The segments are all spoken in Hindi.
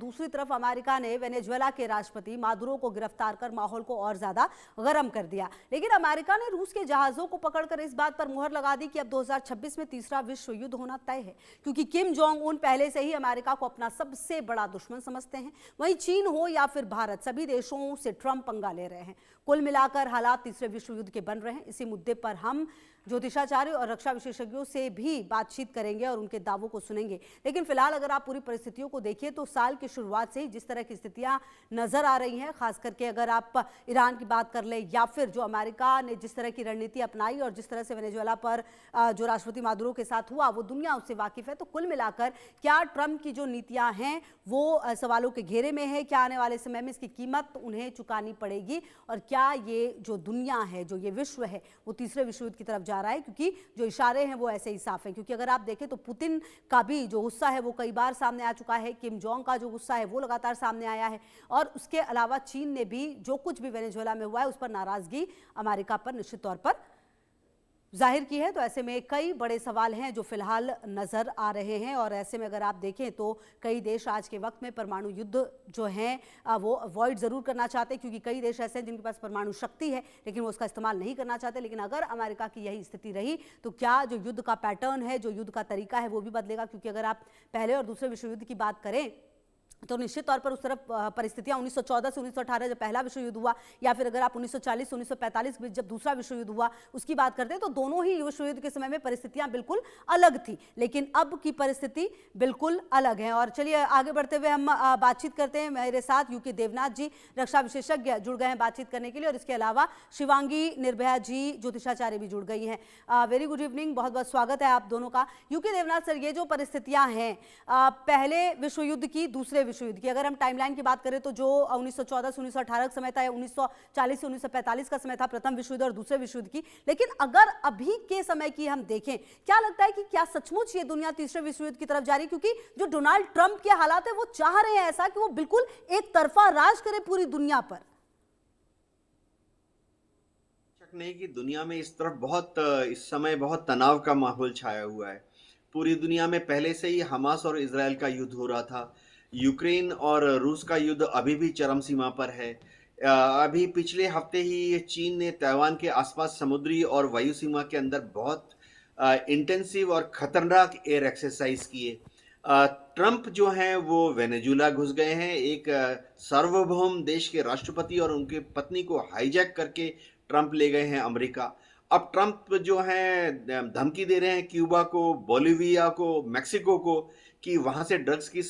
दूसरी तरफ अमेरिका ने वेनेजुएला के राष्ट्रपति मादुरो को गिरफ्तार कर माहौल को और ज्यादा गर्म कर दिया। लेकिन अमेरिका ने रूस के जहाजों को पकड़कर इस बात पर मुहर लगा दी कि अब 2026 में तीसरा विश्व युद्ध होना तय है, क्योंकि किम जोंग उन पहले से ही अमेरिका को अपना सबसे बड़ा दुश्मन समझते हैं। वहीं चीन हो या फिर भारत, सभी देशों से ट्रंप पंगा ले रहे हैं। कुल मिलाकर हालात तीसरे विश्व युद्ध के बन रहे हैं। इसी मुद्दे पर हम ज्योतिषाचार्य और रक्षा विशेषज्ञों से भी बातचीत करेंगे और उनके दावों को सुनेंगे। लेकिन फिलहाल अगर आप पूरी परिस्थितियों को देखिए तो साल की शुरुआत से ही जिस तरह की स्थितियां नजर आ रही हैं, खास करके अगर आप ईरान की बात कर ले या फिर जो अमेरिका ने जिस तरह की रणनीति अपनाई और जिस तरह से वेनेजुएला पर जो राष्ट्रपति मादुरो के साथ हुआ, वो दुनिया उससे वाकिफ है। तो कुल मिलाकर क्या ट्रंप की जो नीतियां हैं वो सवालों के घेरे में है? क्या आने वाले समय में इसकी कीमत उन्हें चुकानी पड़ेगी? और क्या ये जो दुनिया है, जो ये विश्व है, वो तीसरे विश्व युद्ध की तरफ जा रहा है? क्योंकि जो इशारे हैं वो ऐसे ही साफ हैं। क्योंकि अगर आप देखें तो पुतिन का भी जो गुस्सा है वो कई बार सामने आ चुका है, किम जोंग का जो गुस्सा है वो लगातार सामने आया है, और उसके अलावा चीन ने भी जो कुछ भी वेनेजुएला में हुआ है उस पर नाराजगी अमेरिका पर निश्चित तौर पर जाहिर की है। तो ऐसे में कई बड़े सवाल हैं जो फिलहाल नजर आ रहे हैं, और ऐसे में अगर आप देखें तो कई देश आज के वक्त में परमाणु युद्ध जो है वो अवॉइड जरूर करना चाहते हैं, क्योंकि कई देश ऐसे हैं जिनके पास परमाणु शक्ति है लेकिन वो उसका इस्तेमाल नहीं करना चाहते। लेकिन अगर अमेरिका की यही स्थिति रही तो क्या जो युद्ध का पैटर्न है, जो युद्ध का तरीका है, वो भी बदलेगा? क्योंकि अगर आप पहले और दूसरे विश्व युद्ध की बात करें तो निश्चित तौर पर उस तरफ परिस्थितियां 1914 से 1918 जब पहला विश्व युद्ध हुआ, या फिर अगर आप 1940 से 1945 में जब दूसरा विश्व युद्ध हुआ उसकी बात करते हैं, तो दोनों ही विश्व युद्ध के समय में परिस्थितियां बिल्कुल अलग थी। लेकिन अब की परिस्थिति बिल्कुल अलग है। और चलिए आगे बढ़ते हुए हम बातचीत करते हैं। मेरे साथ यूके देवनाथ जी, रक्षा विशेषज्ञ, जुड़ गए हैं बातचीत करने के लिए, और इसके अलावा शिवांगी निर्भया जी, ज्योतिषाचार्य भी जुड़ गई हैं। वेरी गुड इवनिंग, बहुत बहुत स्वागत है आप दोनों का। यूके देवनाथ सर, ये जो परिस्थितियां हैं पहले विश्व युद्ध की, दूसरे विश्व युद्ध की, अगर हम टाइमलाइन की बात करें तो जो 1914 से 1918 का समय था या 1940 से 1945 का समय था प्रथम विश्व युद्ध और दूसरे विश्व युद्ध की, लेकिन अगर अभी के समय की हम देखें, क्या लगता है कि क्या सचमुच ये दुनिया तीसरे विश्व युद्ध की तरफ जा रही है? क्योंकि जो डोनाल्ड ट्रंप के हालात है वो चाह रहे हैं ऐसा कि वो बिल्कुल एक तरफा राज करे पूरी दुनिया पर। शक नहीं कि दुनिया में इस तरफ इस समय बहुत तनाव का माहौल छाया हुआ है। पूरी दुनिया में पहले से ही हमास और इजराइल का युद्ध हो रहा था। यूक्रेन और रूस का युद्ध अभी भी चरम सीमा पर है। अभी पिछले हफ्ते ही चीन ने ताइवान के आसपास समुद्री और वायु सीमा के अंदर बहुत इंटेंसिव और खतरनाक एयर एक्सरसाइज किए। ट्रंप जो हैं वो वेनेजुएला घुस गए हैं। एक सार्वभौम देश के राष्ट्रपति और उनके पत्नी को हाईजैक करके ट्रंप ले गए हैं अमेरिका। अब ट्रंप जो हैं धमकी दे रहे हैं क्यूबा को, बोलिविया को, मेक्सिको को कि वहां से ड्रग्स की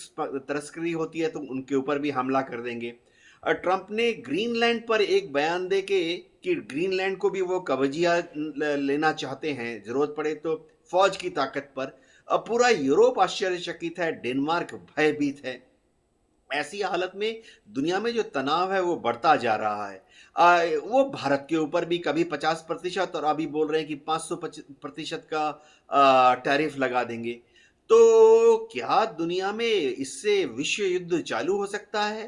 तस्करी होती है तो उनके ऊपर भी हमला कर देंगे। ट्रंप ने ग्रीनलैंड पर एक बयान दे के कि ग्रीनलैंड को भी वो कब्जिया लेना चाहते हैं, जरूरत पड़े तो फौज की ताकत पर। अब पूरा यूरोप आश्चर्यचकित है, डेनमार्क भयभीत है। ऐसी हालत में दुनिया में जो तनाव है वो बढ़ता जा रहा है। वो भारत के ऊपर भी कभी 50% और अभी बोल रहे हैं कि 500% का टैरिफ लगा देंगे। तो क्या दुनिया में इससे विश्व युद्ध चालू हो सकता है?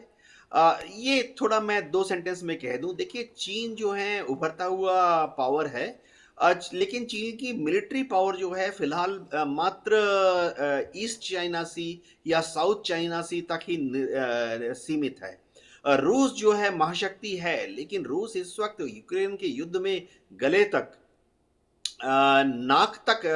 ये थोड़ा मैं 2 सेंटेंस में कह दूं। देखिए, चीन जो है उभरता हुआ पावर है, लेकिन चीन की मिलिट्री पावर जो है फिलहाल मात्र ईस्ट चाइना सी या साउथ चाइना सी तक ही सीमित है। रूस जो है महाशक्ति है, लेकिन रूस इस वक्त यूक्रेन के युद्ध में गले तक, नाक तक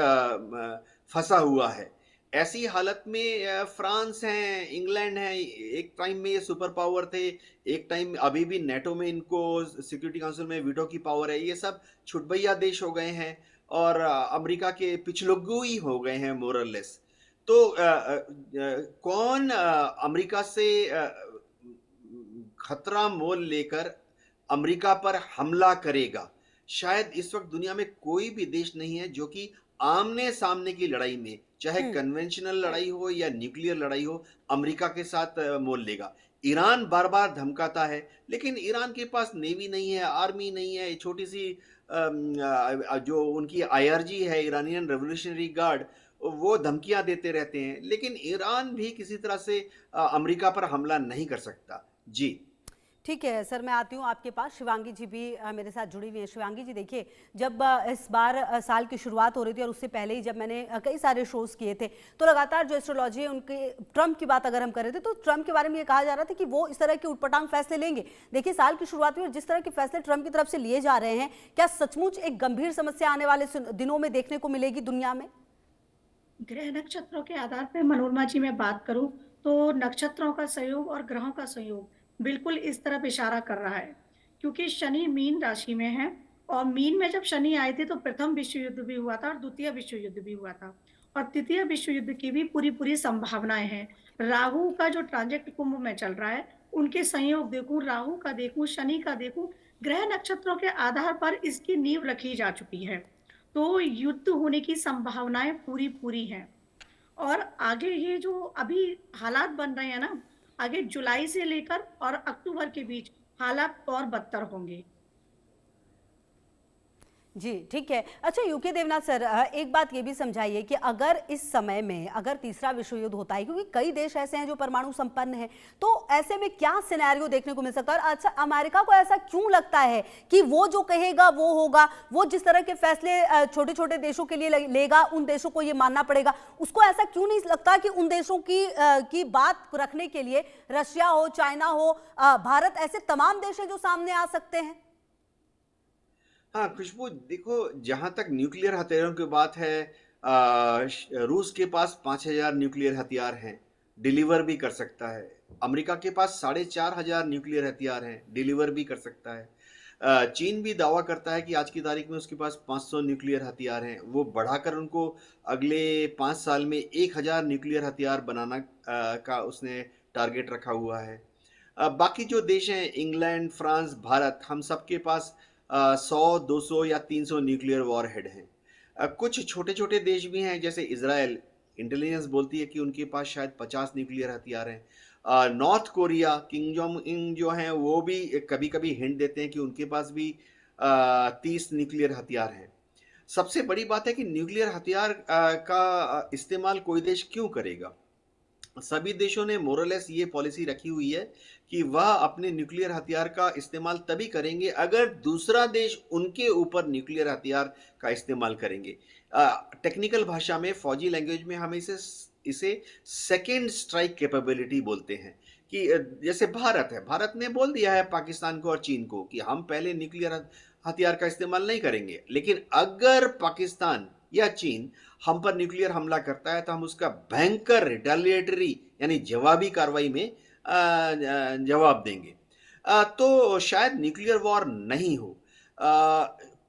फंसा हुआ है। ऐसी हालत में फ्रांस है, इंग्लैंड है, एक टाइम में ये सुपर पावर थे, एक टाइम अभी भी नेटो में इनको सिक्योरिटी काउंसिल में वीटो की पावर है, ये सब छुटभैया देश हो गए हैं और अमेरिका के पिछलग्गू ही हो गए हैं मोरलेस। तो कौन अमेरिका से खतरा मोल लेकर अमेरिका पर हमला करेगा? शायद इस वक्त दुनिया में कोई भी देश नहीं है जो कि आमने सामने की लड़ाई में, चाहे कन्वेंशनल लड़ाई हो या न्यूक्लियर लड़ाई हो, अमेरिका के साथ मोल लेगा। ईरान बार बार धमकाता है, लेकिन ईरान के पास नेवी नहीं है, आर्मी नहीं है। छोटी सी जो उनकी आईआरजी है, ईरानियन रेवोल्यूशनरी गार्ड, वो धमकियां देते रहते हैं, लेकिन ईरान भी किसी तरह से अमेरिका पर हमला नहीं कर सकता। जी ठीक है सर, मैं आती हूँ आपके पास। शिवांगी जी भी मेरे साथ जुड़ी हुई है। शिवांगी जी देखिए, जब इस बार साल की शुरुआत हो रही थी और उससे पहले ही जब मैंने कई सारे शोज किए थे, तो लगातार जो एस्ट्रोलॉजी है उनके ट्रम्प की बात अगर हम कर रहे थे तो ट्रम्प के बारे में ये कहा जा रहा था कि वो इस तरह के उटपटांग फैसले लेंगे। देखिए साल की शुरुआत में जिस तरह के फैसले ट्रम्प की तरफ से लिए जा रहे हैं, क्या सचमुच एक गंभीर समस्या आने वाले दिनों में देखने को मिलेगी दुनिया में? ग्रह नक्षत्रों के आधार पे मनोरमा जी मैं बात करूं तो नक्षत्रों का संयोग और ग्रहों का संयोग बिल्कुल इस तरफ इशारा कर रहा है, क्योंकि शनि मीन राशि में है और मीन में जब शनि आए थे तो प्रथम विश्व युद्ध भी हुआ था और द्वितीय विश्व युद्ध भी हुआ था और तृतीय विश्व युद्ध की भी पूरी पूरी संभावनाएं हैं। राहु का जो ट्रांजेक्ट कुंभ में चल रहा है, उनके संयोग देखूं, राहु का देखूं, शनि का देखूं, ग्रह नक्षत्रों के आधार पर इसकी नींव रखी जा चुकी है। तो युद्ध होने की संभावनाएं पूरी पूरी हैं और आगे ये जो अभी हालात बन रहे हैं ना, आगे जुलाई से लेकर और अक्टूबर के बीच हालात और बदतर होंगे। जी ठीक है। अच्छा यूके देवनाथ सर, एक बात ये भी समझाइए कि अगर इस समय में अगर तीसरा विश्व युद्ध होता है, क्योंकि कई देश ऐसे हैं जो परमाणु संपन्न हैं, तो ऐसे में क्या सिनेरियो देखने को मिल सकता है? और अच्छा, अमेरिका को ऐसा क्यों लगता है कि वो जो कहेगा वो होगा? वो जिस तरह के फैसले छोटे छोटे देशों के लिए लेगा, उन देशों को ये मानना पड़ेगा। उसको ऐसा क्यों नहीं लगता कि उन देशों की बात रखने के लिए रशिया हो, चाइना हो, भारत, ऐसे तमाम देश हैं जो सामने आ सकते हैं? हाँ खुशबू, देखो, जहां तक न्यूक्लियर हथियारों की बात है, रूस के पास 5,000 न्यूक्लियर हथियार हैं, डिलीवर भी कर सकता है। अमेरिका के पास 4,500 न्यूक्लियर हथियार हैं, डिलीवर भी कर सकता है। चीन भी दावा करता है कि आज की तारीख में उसके पास 500 न्यूक्लियर हथियार हैं। वो बढ़ाकर उनको अगले 5 साल में 1,000 न्यूक्लियर हथियार बनाना का उसने टारगेट रखा हुआ है। बाकी जो देश हैं, इंग्लैंड, फ्रांस, भारत, हम सबके पास 100, 200 या 300 न्यूक्लियर वॉरहेड हैं। कुछ छोटे छोटे देश भी हैं, जैसे इसराइल, इंटेलिजेंस बोलती है कि उनके पास शायद 50 न्यूक्लियर हथियार हैं। नॉर्थ कोरिया, किंग जोंग इन जो हैं, वो भी कभी कभी हिंट देते हैं कि उनके पास भी 30 न्यूक्लियर हथियार हैं। सबसे बड़ी बात है कि न्यूक्लियर हथियार का इस्तेमाल कोई देश क्यों करेगा? सभी देशों ने मोरलेस ये पॉलिसी रखी हुई है कि वह अपने न्यूक्लियर हथियार का इस्तेमाल तभी करेंगे अगर दूसरा देश उनके ऊपर न्यूक्लियर हथियार का इस्तेमाल करेंगे। टेक्निकल भाषा में, फौजी लैंग्वेज में, हम इसे सेकेंड स्ट्राइक कैपेबिलिटी बोलते हैं। कि जैसे भारत है, भारत ने बोल दिया है पाकिस्तान को और चीन को कि हम पहले न्यूक्लियर हथियार का इस्तेमाल नहीं करेंगे, लेकिन अगर पाकिस्तान या चीन हम पर न्यूक्लियर हमला करता है तो हम उसका भयंकर रिटेलिएटरी यानी जवाबी कार्रवाई में जवाब देंगे। तो शायद न्यूक्लियर वॉर नहीं हो।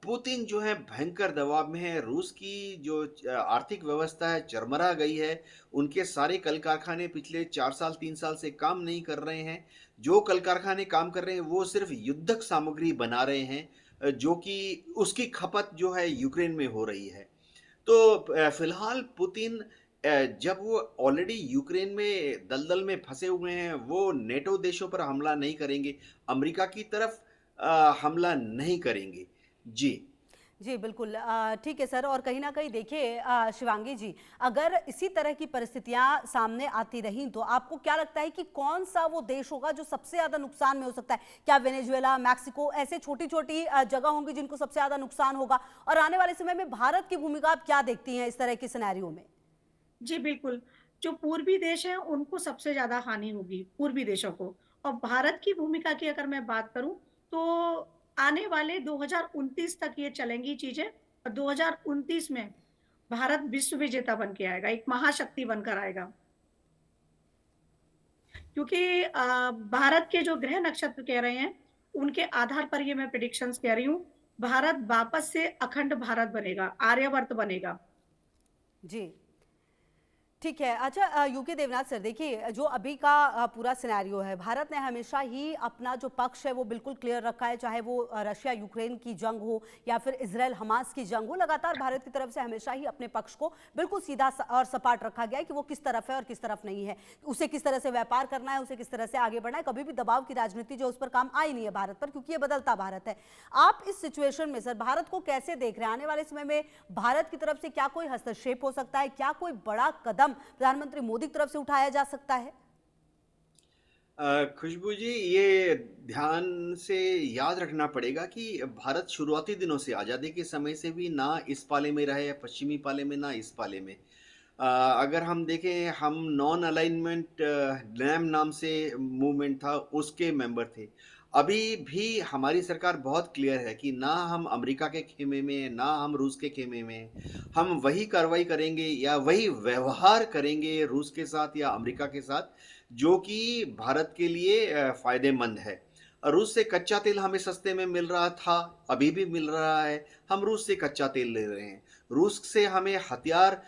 पुतिन जो है भयंकर दबाव में है। रूस की जो आर्थिक व्यवस्था है चरमरा गई है। उनके सारे कल कारखाने पिछले 4 साल 3 साल से काम नहीं कर रहे हैं। जो कल कारखाने काम कर रहे हैं वो सिर्फ युद्धक सामग्री बना रहे हैं, जो कि उसकी खपत जो है यूक्रेन में हो रही है। तो फिलहाल पुतिन, जब वो ऑलरेडी यूक्रेन में दलदल में फंसे हुए हैं, वो नेटो देशों पर हमला नहीं करेंगे, अमेरिका की तरफ हमला नहीं करेंगे। जी जी बिल्कुल, ठीक है सर। और कहीं ना कहीं देखिए शिवांगी जी, अगर इसी तरह की परिस्थितियां सामने आती रहीं तो आपको क्या लगता है कि कौन सा वो देश होगा जो सबसे ज्यादा नुकसान में हो सकता है? क्या वेनेजुएला, मैक्सिको, ऐसे छोटी छोटी जगह होंगी जिनको सबसे ज्यादा नुकसान होगा? और आने वाले समय में भारत की भूमिका आप क्या देखती हैं इस तरह के सिनेरियो में? जी बिल्कुल, जो पूर्वी देश हैं उनको सबसे ज़्यादा हानि होगी, पूर्वी देशों को। और भारत की भूमिका की अगर मैं बात करूँ तो आने वाले 2029 तक ये चलेंगी चीज़ें और 2029 में भारत विश्व विजेता बन के आएगा, एक महाशक्ति बनकर आएगा। क्योंकि भारत के जो ग्रह नक्षत्र कह रहे हैं, उनके आधार पर ये मैं प्रेडिक्शंस कह रही हूँ, भारत वापस से अखंड भारत बनेगा, आर्यवर्त बनेगा। जी ठीक है। अच्छा यूके देवनाथ सर, देखिए जो अभी का पूरा सिनेरियो है, भारत ने हमेशा ही अपना जो पक्ष है वो बिल्कुल क्लियर रखा है, चाहे वो रशिया यूक्रेन की जंग हो या फिर इजराइल हमास की जंग हो। लगातार भारत की तरफ से हमेशा ही अपने पक्ष को बिल्कुल सीधा और सपाट रखा गया है कि वो किस तरफ है और किस तरफ नहीं है, उसे किस तरह से व्यापार करना है, उसे किस तरह से आगे बढ़ना है। कभी भी दबाव की राजनीति जो उस पर काम आई नहीं है भारत पर, क्योंकि ये बदलता भारत है। आप इस सिचुएशन में सर भारत को कैसे देख रहे हैं? आने वाले समय में भारत की तरफ से क्या कोई हस्तक्षेप हो सकता है? क्या कोई बड़ा कदम प्रधानमंत्री मोदी की तरफ से उठाया जा सकता है? खुशबू जी, ये ध्यान से याद रखना पड़ेगा कि भारत शुरुआती दिनों से, आज़ादी के समय से भी ना इस पाले में रहे, पश्चिमी पाले में, ना इस पाले में। अगर हम देखें, हम नॉन अलाइनमेंट नैम नाम से मूवमेंट था, उसके मेंबर थे। अभी भी हमारी सरकार बहुत क्लियर है कि ना हम अमेरिका के खेमे में, ना हम रूस के खेमे में। हम वही कार्रवाई करेंगे या वही व्यवहार करेंगे रूस के साथ या अमेरिका के साथ, जो कि भारत के लिए फ़ायदेमंद है। रूस से कच्चा तेल हमें सस्ते में मिल रहा था, अभी भी मिल रहा है, हम रूस से कच्चा तेल ले रहे हैं। रूस से हमें हथियार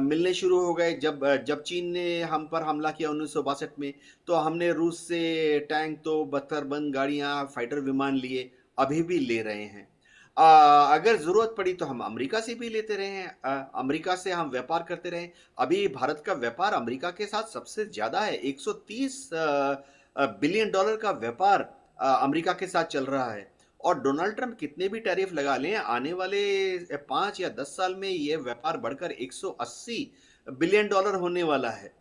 मिलने शुरू हो गए जब चीन ने हम पर हमला किया 1962 में, तो हमने रूस से टैंक, तो बख्तरबंद गाड़ियाँ, फाइटर विमान लिए, अभी भी ले रहे हैं। अगर ज़रूरत पड़ी तो हम अमेरिका से भी लेते रहे हैं, अमेरिका से हम व्यापार करते रहे हैं। अभी भारत का व्यापार अमेरिका के साथ सबसे ज़्यादा है, 130 बिलियन डॉलर का व्यापार अमेरिका के साथ चल रहा है। और डोनाल्ड ट्रंप कितने भी टैरिफ लगा लें, आने वाले 5 या 10 साल में ये व्यापार बढ़कर 180 बिलियन डॉलर होने वाला है।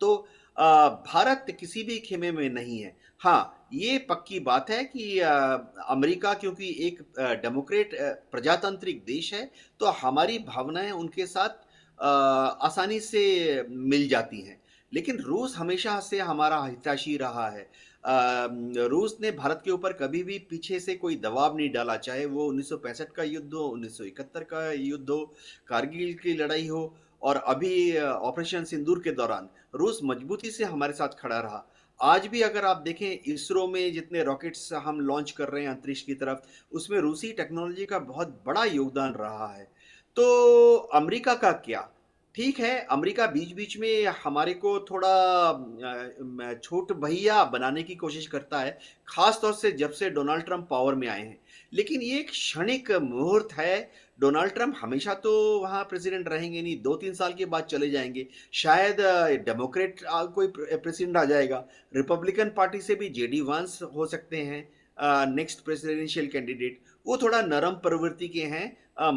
तो भारत किसी भी खेमे में नहीं है। हाँ, ये पक्की बात है कि अमेरिका क्योंकि एक डेमोक्रेट प्रजातांत्रिक देश है, तो हमारी भावनाएँ उनके साथ आसानी से मिल जाती हैं। लेकिन रूस हमेशा से हमारा हितैषी रहा है। रूस ने भारत के ऊपर कभी भी पीछे से कोई दबाव नहीं डाला, चाहे वो 1965 का युद्ध हो, 1971 का युद्ध हो, कारगिल की लड़ाई हो, और अभी ऑपरेशन सिंदूर के दौरान रूस मजबूती से हमारे साथ खड़ा रहा। आज भी अगर आप देखें, इसरो में जितने रॉकेट्स हम लॉन्च कर रहे हैं अंतरिक्ष की तरफ, उसमें रूसी टेक्नोलॉजी का बहुत बड़ा योगदान रहा है। तो अमेरिका का क्या? ठीक है, अमेरिका बीच-बीच में हमारे को थोड़ा छोट भैया बनाने की कोशिश करता है, ख़ास तौर से जब से डोनाल्ड ट्रंप पावर में आए हैं। लेकिन ये एक क्षणिक मुहूर्त है। डोनाल्ड ट्रंप हमेशा तो वहाँ प्रेसिडेंट रहेंगे नहीं, 2-3 साल के बाद चले जाएँगे। शायद डेमोक्रेट कोई प्रेसिडेंट आ जाएगा। रिपब्लिकन पार्टी से भी जेडी वांस हो सकते हैं नेक्स्ट प्रेसिडेंशियल कैंडिडेट। वो थोड़ा नरम प्रवृत्ति के हैं,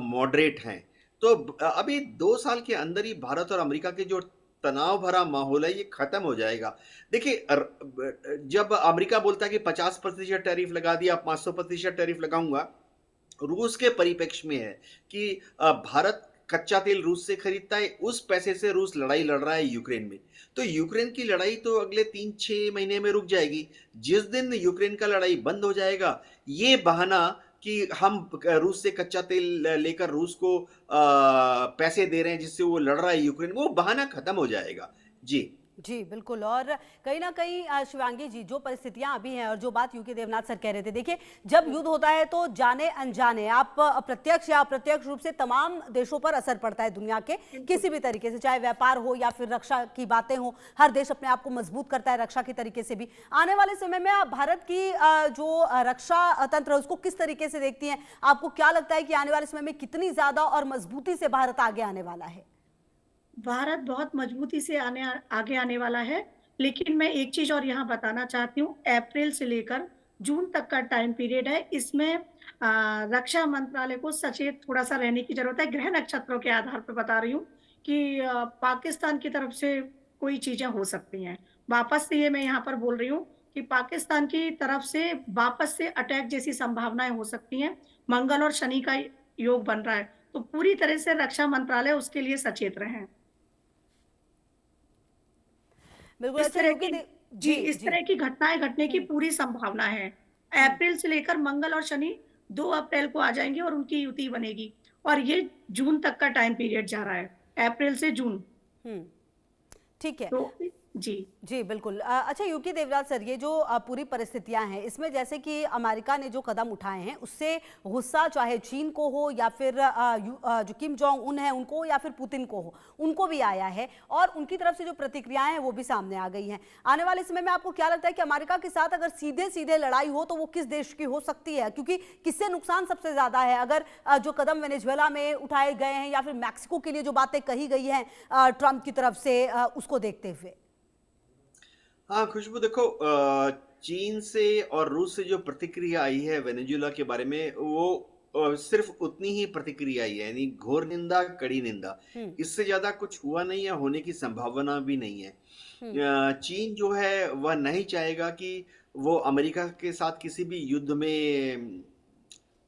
मॉडरेट हैं। तो अभी 2 साल के अंदर ही भारत और अमेरिका के जो तनाव भरा माहौल है, ये खत्म हो जाएगा। देखिए, जब अमेरिका बोलता है कि 50% टैरिफ लगा दिया, 500% टैरिफ लगाऊंगा, रूस के परिप्रेक्ष्य में है कि भारत कच्चा तेल रूस से खरीदता है, उस पैसे से रूस लड़ाई लड़ रहा है यूक्रेन में। तो यूक्रेन की लड़ाई तो अगले 3-6 महीने में रुक जाएगी। जिस दिन यूक्रेन का लड़ाई बंद हो जाएगा, ये बहाना कि हम रूस से कच्चा तेल लेकर रूस को पैसे दे रहे हैं जिससे वो लड़ रहा है यूक्रेन, वो बहाना खत्म हो जाएगा। जी। जी बिल्कुल। और कहीं ना कहीं शिवांगी जी, जो परिस्थितियां अभी हैं और जो बात यूके देवनाथ सर कह रहे थे, देखिए जब युद्ध होता है तो जाने अनजाने, आप प्रत्यक्ष या अप्रत्यक्ष रूप से तमाम देशों पर असर पड़ता है दुनिया के, किसी भी तरीके से, चाहे व्यापार हो या फिर रक्षा की बातें हो। हर देश अपने आप को मजबूत करता है रक्षा के तरीके से भी। आने वाले समय में आप भारत की जो रक्षा तंत्र है उसको किस तरीके से देखती हैं? आपको क्या लगता है कि आने वाले समय में कितनी ज्यादा और मजबूती से भारत आगे आने वाला है? भारत बहुत मजबूती से आगे आने वाला है, लेकिन मैं एक चीज़ और यहाँ बताना चाहती हूँ, अप्रैल से लेकर जून तक का टाइम पीरियड है, इसमें रक्षा मंत्रालय को सचेत थोड़ा-सा रहने की ज़रूरत है। ग्रह नक्षत्रों के आधार पर बता रही हूँ कि पाकिस्तान की तरफ से कोई चीज़ें हो सकती हैं। वापस से ये मैं यहाँ पर बोल रही हूँ कि पाकिस्तान की तरफ से वापस से अटैक जैसी संभावनाएँ हो सकती हैं। मंगल और शनि का योग बन रहा है, तो पूरी तरह से रक्षा मंत्रालय उसके लिए सचेत रहें। बिल्कुल। इस अच्छा तरह यूके की जी, जी इस जी। तरह की घटनाएँ घटने की पूरी संभावना है। हम्म। अप्रैल से लेकर मंगल और शनि 2 अप्रैल को आ जाएँगे और उनकी युति बनेगी और ये जून तक का टाइम पीरियड जा रहा है, अप्रैल से जून। हम्म। ठीक है। तो जी। जी बिल्कुल। अच्छा यूके देवराज सर, ये जो पूरी परिस्थितियां हैं इसमें जैसे कि अमेरिका ने जो कदम उठाए हैं उससे गुस्सा चाहे चीन को हो या फिर जो किम जोंग उन है उनको, या फिर पुतिन को हो, उनको भी आया है और उनकी तरफ से जो प्रतिक्रियाएं हैं वो भी सामने आ गई हैं। आने वाले समय में आपको क्या लगता है कि अमेरिका के साथ अगर सीधे सीधे लड़ाई हो तो वो किस देश की हो सकती है? क्योंकि किससे नुकसान सबसे ज्यादा है? अगर जो कदम वेनेजुएला में उठाए गए हैं या फिर मैक्सिको के लिए जो बातें कही गई हैं ट्रंप की तरफ से, उसको देखते हुए। हाँ, खुशबू देखो, चीन से और रूस से जो प्रतिक्रिया आई है वेनेजुएला के बारे में, वो सिर्फ उतनी ही प्रतिक्रिया ही है, यानी घोर निंदा, कड़ी निंदा। हम्म। इससे ज्यादा कुछ हुआ नहीं है, होने की संभावना भी नहीं है। हम्म। चीन जो है वह नहीं चाहेगा कि वो अमेरिका के साथ किसी भी युद्ध में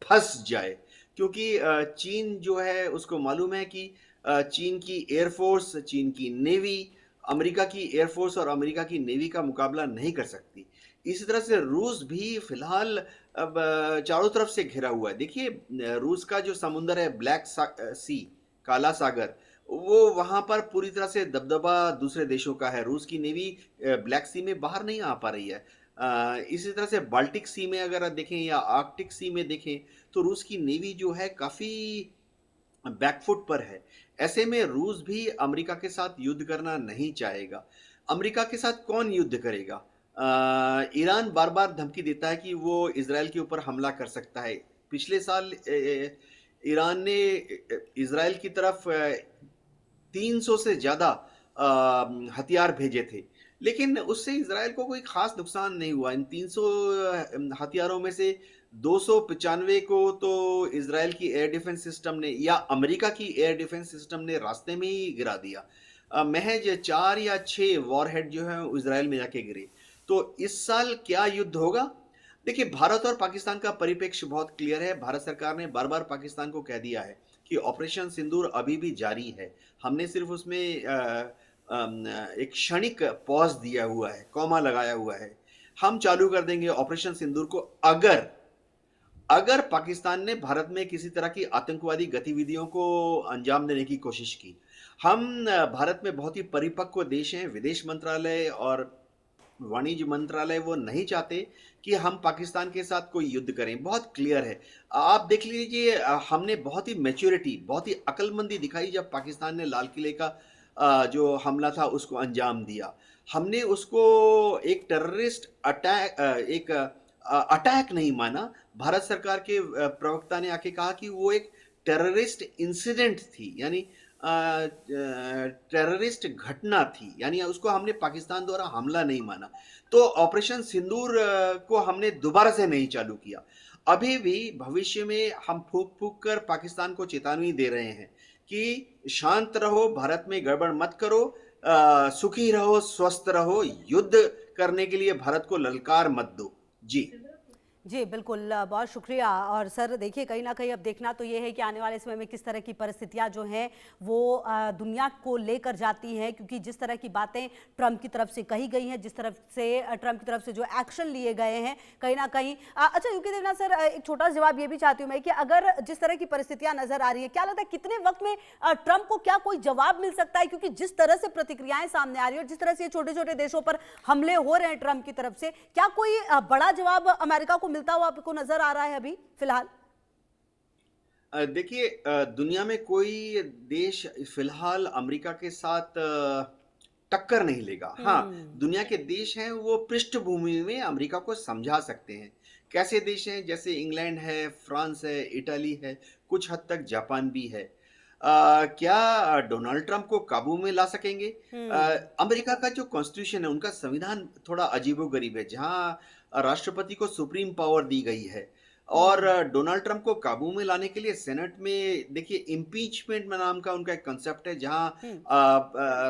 फंस जाए, क्योंकि चीन जो है उसको मालूम है कि चीन की एयरफोर्स, चीन की नेवी अमेरिका की एयरफोर्स और अमेरिका की नेवी का मुकाबला नहीं कर सकती। इसी तरह से रूस भी फिलहाल अब चारों तरफ से घिरा हुआ है। देखिए रूस का जो समुंदर है, सी, काला सागर, वो वहां पर पूरी तरह से दबदबा दूसरे देशों का है। रूस की नेवी ब्लैक सी में बाहर नहीं आ पा रही है। इसी तरह से बाल्टिक सी में अगर आप देखें या आर्कटिक सी में देखें, तो रूस की नेवी जो है काफी बैकफुट पर है। ऐसे में रूस भी अमेरिका के साथ युद्ध करना नहीं चाहेगा। अमेरिका के साथ कौन युद्ध करेगा? ईरान बार बार धमकी देता है कि वो इसराइल के ऊपर हमला कर सकता है। पिछले साल ईरान ने इसराइल की तरफ 300 से ज्यादा हथियार भेजे थे, लेकिन उससे इसराइल को कोई खास नुकसान नहीं हुआ। इन 300 हथियारों में से 295 को तो इसराइल की एयर डिफेंस सिस्टम ने या अमेरिका की एयर डिफेंस सिस्टम ने रास्ते में ही गिरा दिया। महज 4 या 6 वॉरहेड जो है इसराइल में जाके गिरे। तो इस साल क्या युद्ध होगा? देखिए भारत और पाकिस्तान का परिप्रेक्ष्य बहुत क्लियर है। भारत सरकार ने बार बार पाकिस्तान को कह दिया है कि ऑपरेशन सिंदूर अभी भी जारी है। हमने सिर्फ उसमें एक क्षणिक पॉज दिया हुआ है, कॉमा लगाया हुआ है। हम चालू कर देंगे ऑपरेशन सिंदूर को अगर पाकिस्तान ने भारत में किसी तरह की आतंकवादी गतिविधियों को अंजाम देने की कोशिश की। हम भारत में बहुत ही परिपक्व देश हैं। विदेश मंत्रालय और वाणिज्य मंत्रालय वो नहीं चाहते कि हम पाकिस्तान के साथ कोई युद्ध करें। बहुत क्लियर है। आप देख लीजिए, हमने बहुत ही मैच्योरिटी, बहुत ही अक्लमंदी दिखाई जब पाकिस्तान ने लाल किले का जो हमला था उसको अंजाम दिया। हमने उसको एक टेररिस्ट अटैक नहीं माना। भारत सरकार के प्रवक्ता ने आके कहा कि वो एक टेररिस्ट इंसिडेंट थी, यानी टेररिस्ट घटना थी, यानी उसको हमने पाकिस्तान द्वारा हमला नहीं माना। तो ऑपरेशन सिंदूर को हमने दोबारा से नहीं चालू किया। अभी भी भविष्य में हम फूंक फूंक कर पाकिस्तान को चेतावनी दे रहे हैं कि शांत रहो, भारत में गड़बड़ मत करो, सुखी रहो, स्वस्थ रहो, युद्ध करने के लिए भारत को ललकार मत दो। जी जी बिल्कुल, बहुत शुक्रिया। और सर देखिए, कहीं ना कहीं अब देखना तो ये है कि आने वाले समय में किस तरह की परिस्थितियां जो हैं वो दुनिया को लेकर जाती हैं, क्योंकि जिस तरह की बातें ट्रंप की तरफ से कही गई हैं, जिस तरफ से ट्रंप की तरफ से जो एक्शन लिए गए हैं, कहीं ना कहीं अच्छा यूके देवनाथ सर, एक छोटा जवाब ये भी चाहती हूँ मैं कि अगर जिस तरह की परिस्थितियां नजर आ रही है, क्या लगता है कितने वक्त में ट्रंप को क्या कोई जवाब मिल सकता है? क्योंकि जिस तरह से प्रतिक्रियाएं सामने आ रही है और जिस तरह से छोटे छोटे देशों पर हमले हो रहे हैं ट्रंप की तरफ से, क्या कोई बड़ा जवाब अमेरिका को मिलता हुआ आपको नजर आ रहा है अभी फिलहाल? देखिए दुनिया में कोई देश फिलहाल अमेरिका के साथ टक्कर नहीं लेगा। हाँ, दुनिया के देश हैं वो पृष्ठभूमि में अमेरिका को समझा सकते हैं। कैसे देश हैं? जैसे इंग्लैंड है, फ्रांस है, इटली है, कुछ हद तक जापान भी है। क्या डोनाल्ड ट्रंप को काबू में ला सकेंगे? अमेरिका का जो कॉन्स्टिट्यूशन है, उनका संविधान थोड़ा अजीबोगरीब है, जहां राष्ट्रपति को सुप्रीम पावर दी गई है। और डोनाल्ड ट्रंप को काबू में लाने के लिए सेनेट में देखिए इम्पीचमेंट नाम का उनका एक कंसेप्ट है, जहां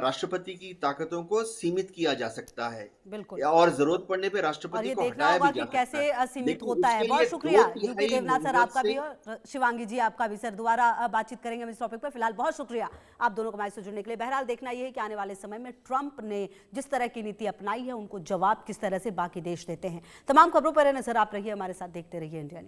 राष्ट्रपति की ताकतों को सीमित किया जा सकता है। बिल्कुल। और जरूरत पड़ने पे और राष्ट्रपति ये को देखना हटाया होगा भी जा कि कैसे सकता है। सीमित लेकिन होता है। उसके बहुत लिए शुक्रिया 2 यूके तिहाई देवनाथ सर, बहुमत आपका से भी और शिवांगी जी आपका भी। सर दोबारा बातचीत करेंगे हम इस टॉपिक पर। फिलहाल बहुत शुक्रिया आप दोनों को हमारे से जुड़ने के लिए। बहरहाल देखना यह है कि आने वाले समय में ट्रंप ने जिस तरह की नीति अपनाई है, उनको जवाब किस तरह से बाकी देश देते हैं। तमाम खबरों पर नजर आप रहिए हमारे साथ, देखते रहिए इंडिया न्यूज।